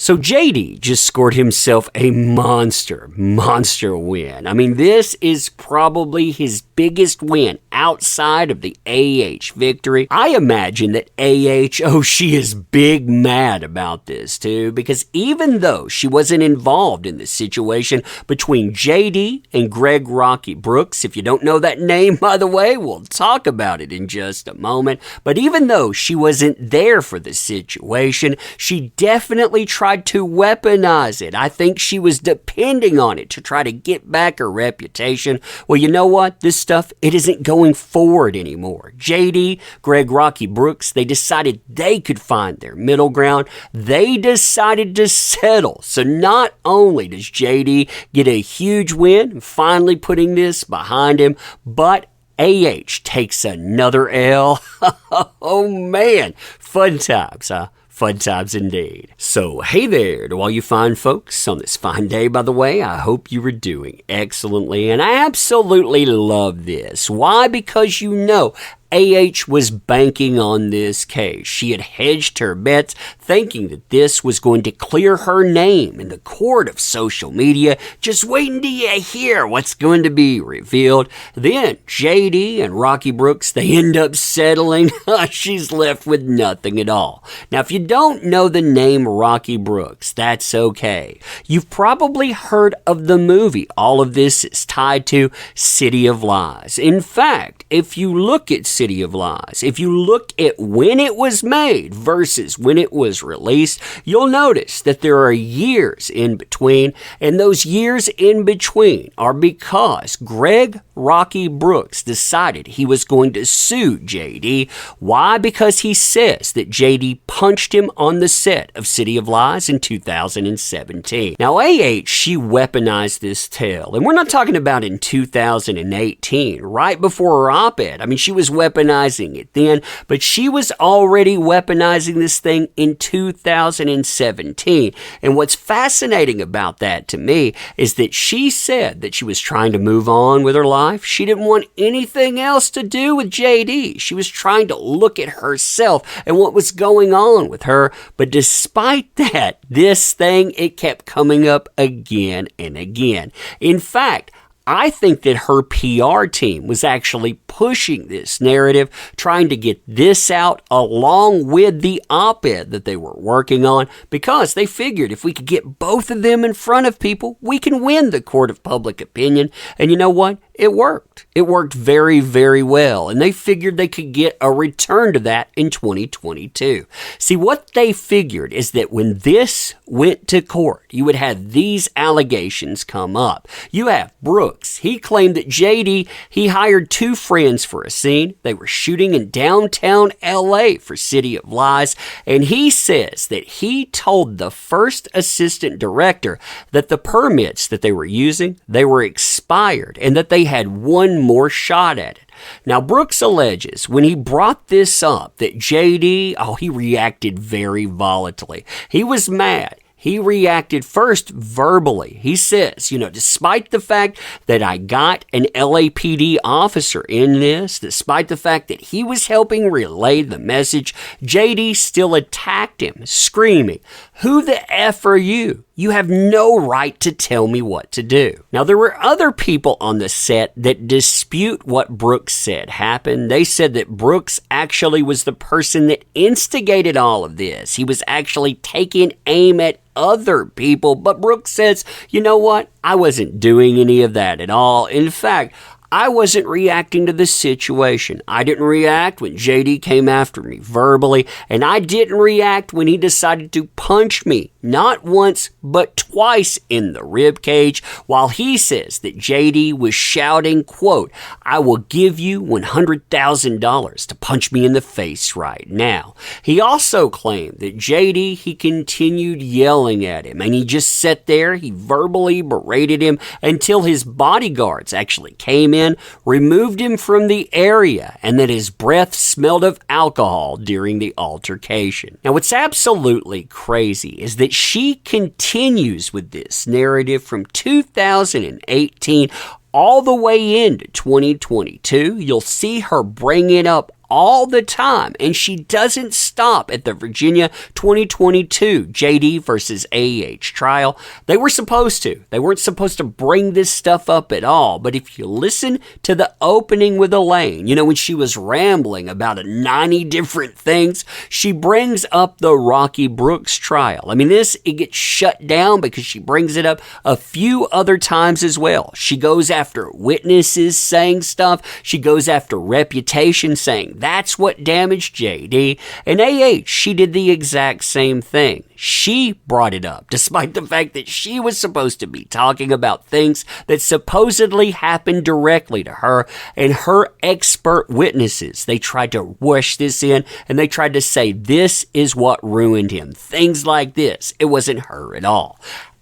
So JD just scored himself a monster win. I mean, this is probably his biggest win outside of the AH victory. I imagine that AH, she is big mad about this too, because even though she wasn't involved in this situation between JD and Greg Rocky Brooks, if you don't know that name, by the way, we'll talk about it in just a moment, but even though she wasn't there for the situation, she definitely tried to weaponize it. I think she was depending on it to try to get back her reputation. Well, you know what? This stuff, it isn't going forward anymore. JD, Greg Rocky Brooks, they decided they could find their middle ground. They decided to settle. So not only does JD get a huge win, finally putting this behind him, but AH takes another L. Oh man, fun times, huh? Fun times indeed. So, hey there to all you fine folks on this fine day, by the way. I hope you were doing excellently, and I absolutely love this. Why? Because you know, AH was banking on this case. She had hedged her bets, thinking that this was going to clear her name in the court of social media. Just waiting till you hear what's going to be revealed. Then JD and Rocky Brooks, they end up settling. She's left with nothing at all. Now, if you don't know the name Rocky Brooks, that's okay. You've probably heard of the movie. All of this is tied to City of Lies. In fact, if you look at City of Lies, if you look at when it was made versus when it was released, you'll notice that there are years in between, and those years in between are because Greg Rocky Brooks decided he was going to sue JD. Why? Because he says that JD punched him on the set of City of Lies in 2017. Now, she weaponized this tale, and we're not talking about in 2018, right before her op-ed. I mean, she was weaponizing it then, but she was already weaponizing this thing in 2017. And what's fascinating about that to me is that she said that she was trying to move on with her life. She didn't want anything else to do with JD. She was trying to look at herself and what was going on with her. But despite that, this thing, it kept coming up again and again. In fact, I think that her PR team was actually pushing this narrative, trying to get this out along with the op-ed that they were working on, because they figured if we could get both of them in front of people, we can win the court of public opinion. And you know what? It worked. It worked very, very well. And they figured they could get a return to that in 2022. See, what they figured is that when this went to court, you would have these allegations come up. You have Brooks. He claimed that JD, he hired two friends for a scene. They were shooting in downtown LA for City of Lies. And he says that he told the first assistant director that the permits that they were using, they were expired and that they had one more shot at it. Now, Brooks alleges when he brought this up that JD, he reacted very volatilely. He was mad. He reacted first verbally. He says, despite the fact that I got an LAPD officer in this, despite the fact that he was helping relay the message, JD still attacked him, screaming, "Who the F are you? You have no right to tell me what to do." Now, there were other people on the set that dispute what Brooks said happened. They said that Brooks actually was the person that instigated all of this. He was actually taking aim at other people. But Brooks says, you know what? I wasn't doing any of that at all. In fact, I wasn't reacting to the situation. I didn't react when JD came after me verbally, and I didn't react when he decided to punch me, not once, but twice in the rib cage, while he says that JD was shouting, quote, "I will give you $100,000 to punch me in the face right now." He also claimed that JD, he continued yelling at him, and he just sat there, he verbally berated him until his bodyguards actually came in, removed him from the area, and that his breath smelled of alcohol during the altercation. Now, what's absolutely crazy is that she continues with this narrative from 2018 all the way into 2022. You'll see her bring it up all the time, and she doesn't stop at the Virginia 2022 JD versus AH trial. They were supposed to. They weren't supposed to bring this stuff up at all, but if you listen to the opening with Elaine, you know, when she was rambling about 90 different things, she brings up the Rocky Brooks trial. I mean, it gets shut down because she brings it up a few other times as well. She goes after witnesses saying stuff. She goes after reputation, saying that's what damaged JD. And AH, she did the exact same thing. She brought it up, despite the fact that she was supposed to be talking about things that supposedly happened directly to her and her expert witnesses. They tried to rush this in, and they tried to say this is what ruined him. Things like this. It wasn't her at all.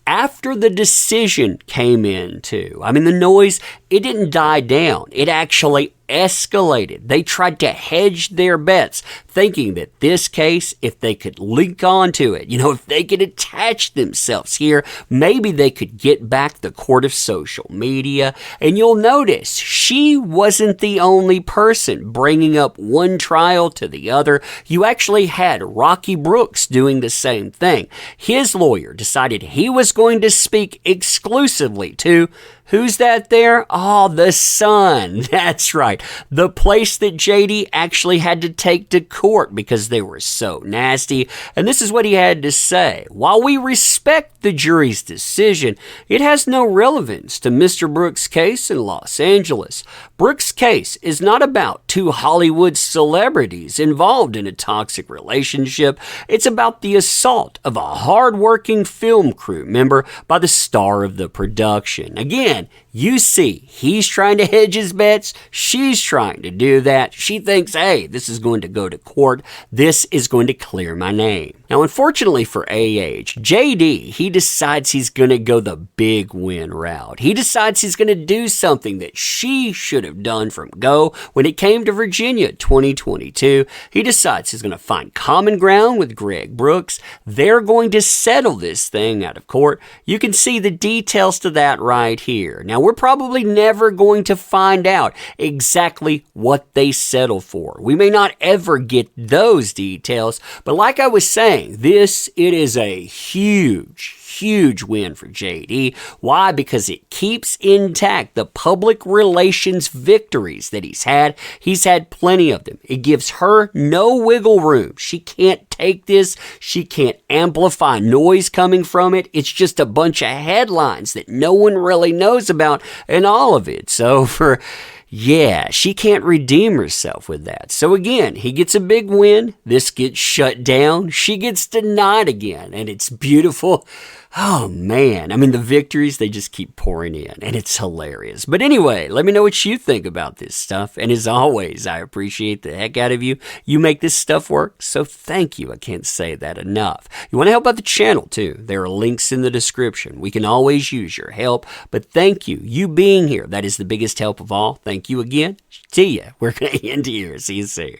After the decision came in, too, I mean, the noise, it didn't die down. It actually escalated. They tried to hedge their bets, thinking that this case, if they could link onto it, you know, if they could attach themselves here, maybe they could get back the court of social media. And you'll notice she wasn't the only person bringing up one trial to the other. You actually had Rocky Brooks doing the same thing. His lawyer decided he was going to speak exclusively to who's that there? Oh, the Sun. That's right. The place that JD actually had to take to court because they were so nasty. And this is what he had to say. While we respect the jury's decision, it has no relevance to Mr. Brooks' case in Los Angeles. Brooks' case is not about two Hollywood celebrities involved in a toxic relationship. It's about the assault of a hard-working film crew member by the star of the production. Again, you see, he's trying to hedge his bets. She's trying to do that. She thinks, hey, this is going to go to court. This is going to clear my name. Now, unfortunately for AH, JD, he decides he's going to go the big win route. He decides he's going to do something that she should have done from go when it came to Virginia 2022. He decides he's going to find common ground with Greg Brooks. They're going to settle this thing out of court. You can see the details to that right here. Now, we're probably never going to find out exactly what they settle for. We may not ever get those details, but like I was saying, it is a huge win for JD. Why? Because it keeps intact the public relations victories that he's had. He's had plenty of them. It gives her no wiggle room. She can't take this. She can't amplify noise coming from it. It's just a bunch of headlines that no one really knows about and all of it. So she can't redeem herself with that. So again, he gets a big win. This gets shut down. She gets denied again. And it's beautiful. Oh, man. I mean, the victories, they just keep pouring in. And it's hilarious. But anyway, let me know what you think about this stuff. And as always, I appreciate the heck out of you. You make this stuff work. So thank you. I can't say that enough. You want to help out the channel, too. There are links in the description. We can always use your help. But thank you. You being here, that is the biggest help of all. Thank you again. See ya. We're going to end here. See you soon.